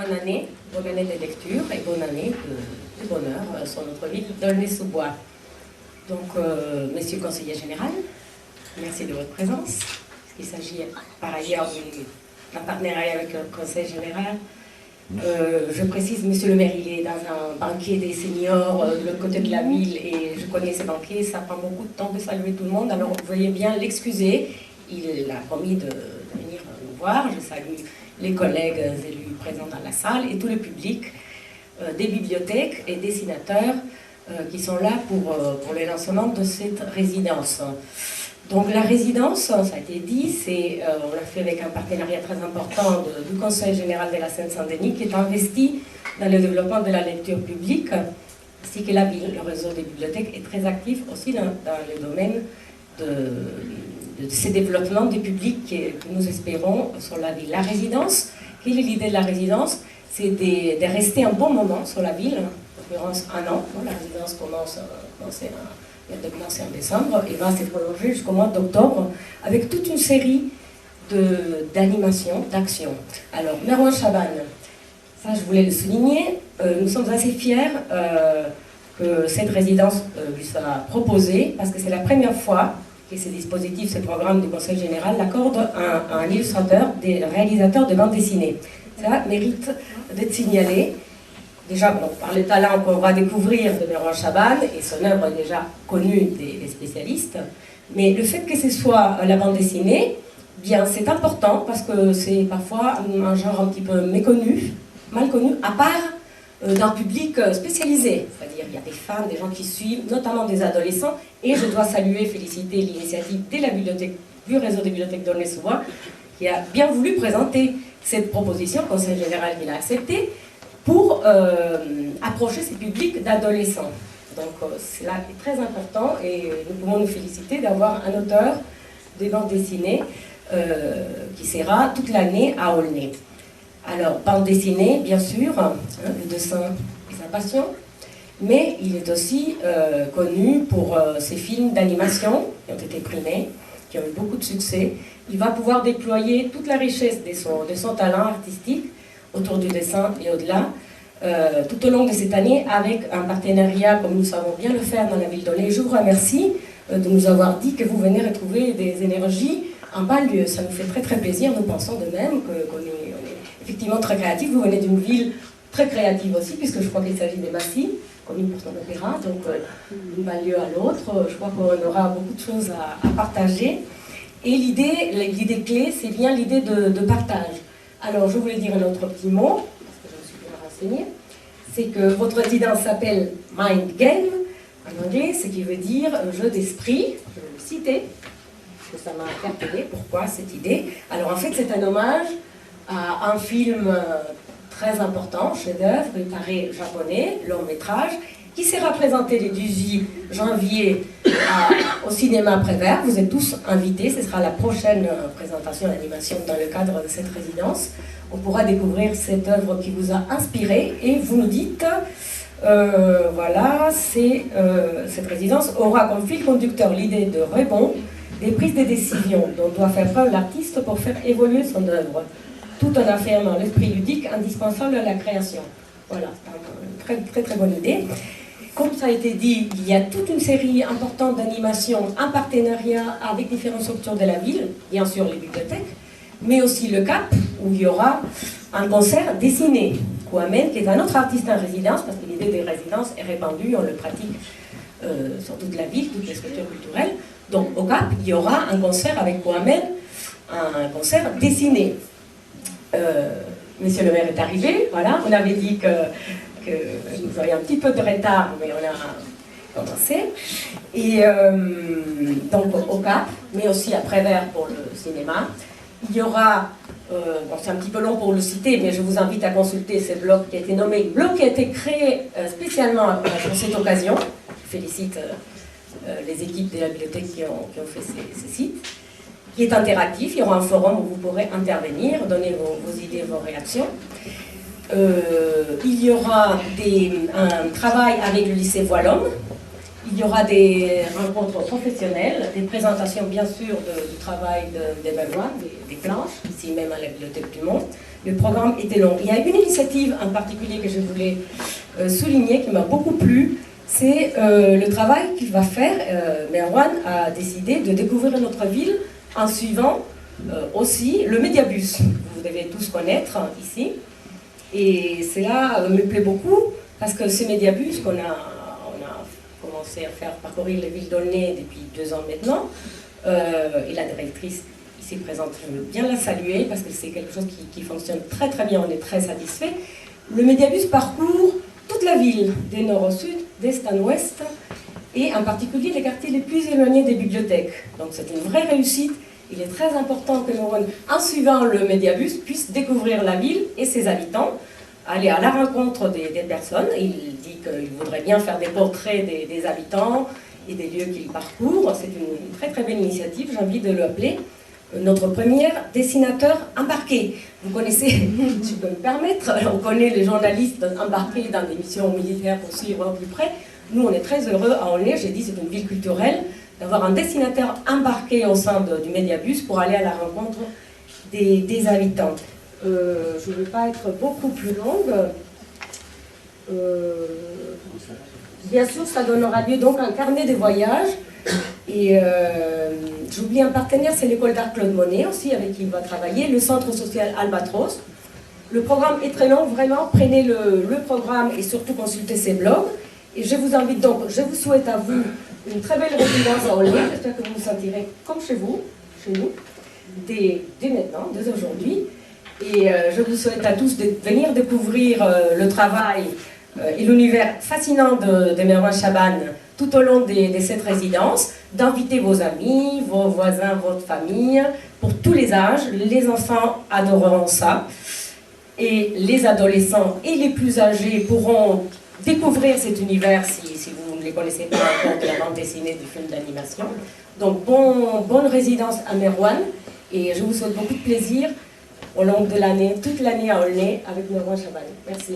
bonne année de lecture et bonne année de bonheur sur notre ville d'Aulnay-sous-Bois. Donc, Monsieur le Conseiller Général, merci de votre présence. Il s'agit par ailleurs d'un partenariat avec le Conseil Général. Je précise, Monsieur le maire, il est dans un banquet des seniors de l'autre côté de la ville et je connais ces banquets, ça prend beaucoup de temps de saluer tout le monde, alors vous voyez bien l'excuser. Il a promis de venir nous voir. Je salue les collègues élus présents dans la salle et tout le public des bibliothèques et des sénateurs qui sont là pour le lancement de cette résidence. Donc la résidence, ça a été dit, on l'a fait avec un partenariat très important du Conseil général de la Seine-Saint-Denis qui est investi dans le développement de la lecture publique, ainsi que la ville. Le réseau des bibliothèques est très actif aussi dans le domaine de ces développements du public que nous espérons sur la ville. La résidence, quelle est l'idée de la résidence? C'est de rester un bon moment sur la ville, en l'occurrence un an. La résidence vient de commencer en décembre et va se prolonger jusqu'au mois d'octobre avec toute une série d'animations, d'actions. Alors, Merouane Chaban, ça je voulais le souligner, nous sommes assez fiers que cette résidence lui soit proposée parce que c'est la première fois que ces dispositifs, ce programme du Conseil général l'accorde à un illustrateur, des réalisateurs de bande dessinée. Ça mérite d'être signalé. Déjà, bon, par le talent qu'on va découvrir de Merouane Chaban, et son œuvre est déjà connue des spécialistes, mais le fait que ce soit la bande dessinée, bien, c'est important parce que c'est parfois un genre un petit peu méconnu, mal connu, à part d'un public spécialisé. C'est-à-dire, il y a des fans, des gens qui suivent, notamment des adolescents, et je dois saluer, féliciter l'initiative de la bibliothèque, du réseau des bibliothèques d'Aulnay-sous-Bois, qui a bien voulu présenter cette proposition, le Conseil général qui l'a acceptée, pour approcher ces publics d'adolescents. Donc cela est très important et nous pouvons nous féliciter d'avoir un auteur de bande dessinée qui sera toute l'année à Aulnay. Alors, bande dessinée, bien sûr, le dessin est sa passion, mais il est aussi connu pour ses films d'animation qui ont été primés, qui ont eu beaucoup de succès. Il va pouvoir déployer toute la richesse de son talent artistique autour du dessin et au-delà, tout au long de cette année, avec un partenariat comme nous savons bien le faire dans la ville d'Aulnay. Je vous remercie de nous avoir dit que vous venez retrouver des énergies en banlieue. Ça nous fait très très plaisir, nous pensons de même qu'on est effectivement très créatifs. Vous venez d'une ville très créative aussi, puisque je crois qu'il s'agit des Massy, connue pour son opéra, donc d'une banlieue à l'autre, je crois qu'on aura beaucoup de choses à partager. Et l'idée clé, c'est bien l'idée de partage. Alors, je voulais dire un autre petit mot, parce que je me suis bien renseignée, c'est que votre résidence s'appelle Mind Game, en anglais, ce qui veut dire jeu d'esprit. Je vais le citer, parce que ça m'a interpellée. Pourquoi cette idée? Alors, en fait, c'est un hommage à un film très important, chef-d'œuvre, préparé japonais, long métrage, qui sera présenté le 18 janvier au cinéma Prévert. Vous êtes tous invités, ce sera la prochaine présentation d'animation dans le cadre de cette résidence. On pourra découvrir cette œuvre qui vous a inspiré et vous nous dites, voilà, cette résidence aura comme fil conducteur l'idée de rebond des prises de décision dont doit faire preuve l'artiste pour faire évoluer son œuvre, tout en affirmant l'esprit ludique indispensable à la création. Voilà, c'est une très très bonne idée. Comme ça a été dit, il y a toute une série importante d'animations en partenariat avec différentes structures de la ville, bien sûr les bibliothèques, mais aussi le CAP, où il y aura un concert dessiné. Kouamen, qui est un autre artiste en résidence, parce que l'idée des résidences est répandue, on le pratique sur toute la ville, toutes les structures culturelles. Donc au CAP, il y aura un concert avec Kouamen, un concert dessiné. Monsieur le maire est arrivé, voilà, on avait dit que nous aurions un petit peu de retard, mais on a commencé. Et donc au CAP, mais aussi à Prévert pour le cinéma, il y aura, bon, c'est un petit peu long pour le citer, mais je vous invite à consulter ce blog qui a été nommé, blog qui a été créé spécialement pour cette occasion. Je félicite les équipes de la bibliothèque qui ont fait ces sites, qui est interactif. Il y aura un forum où vous pourrez intervenir, donner vos idées, vos réactions. Il y aura un travail avec le lycée Voilhomme. Il y aura des rencontres professionnelles, des présentations bien sûr du travail des Bellois, des planches, ici même à la Bibliothèque du Monde, le programme était long. Il y a une initiative en particulier que je voulais souligner, qui m'a beaucoup plu, c'est le travail qu'il va faire. Merwan a décidé de découvrir notre ville en suivant aussi le Médiabus. Vous devez tous connaître ici. Et cela me plaît beaucoup parce que ce Médiabus qu'on a commencé à faire parcourir les villes d'Aulnay depuis 2 ans maintenant, et la directrice ici présente, je veux bien la saluer parce que c'est quelque chose qui fonctionne très très bien, on est très satisfait. Le Médiabus parcourt toute la ville, des nord au sud, d'est en ouest, et en particulier les quartiers les plus éloignés des bibliothèques. Donc c'est une vraie réussite. Il est très important que Merwan, en suivant le Médiabus, puisse découvrir la ville et ses habitants, aller à la rencontre des personnes. Il dit qu'il voudrait bien faire des portraits des habitants et des lieux qu'il parcourt. C'est une très très belle initiative, j'ai envie de l'appeler notre premier dessinateur embarqué. Vous connaissez, si je peux me permettre, on connaît les journalistes embarqués dans des missions militaires pour suivre au plus près. Nous, on est très heureux à Aulnay, j'ai dit c'est une ville culturelle, d'avoir un dessinateur embarqué au sein du Médiabus pour aller à la rencontre des habitants. Je ne vais pas être beaucoup plus longue. Bien sûr, ça donnera lieu donc à un carnet de voyage. Et j'oublie un partenaire, c'est l'école d'art Claude Monet aussi, avec qui il va travailler, le centre social Albatros. Le programme est très long, vraiment, prenez le programme et surtout consultez ses blogs. Et je vous invite donc, je vous souhaite à vous une très belle résidence à Aulnay. J'espère que vous vous sentirez comme chez vous, chez nous, dès maintenant, dès aujourd'hui. Et je vous souhaite à tous de venir découvrir le travail et l'univers fascinant de Merwan Chaban tout au long de cette résidence, d'inviter vos amis, vos voisins, votre famille, pour tous les âges. Les enfants adoreront ça. Et les adolescents et les plus âgés pourront découvrir cet univers si vous ne les connaissez pas encore de la bande dessinée, du film d'animation. Donc bonne résidence à Merwan et je vous souhaite beaucoup de plaisir au long de l'année, toute l'année à Aulnay avec Merwan Chaban. Merci.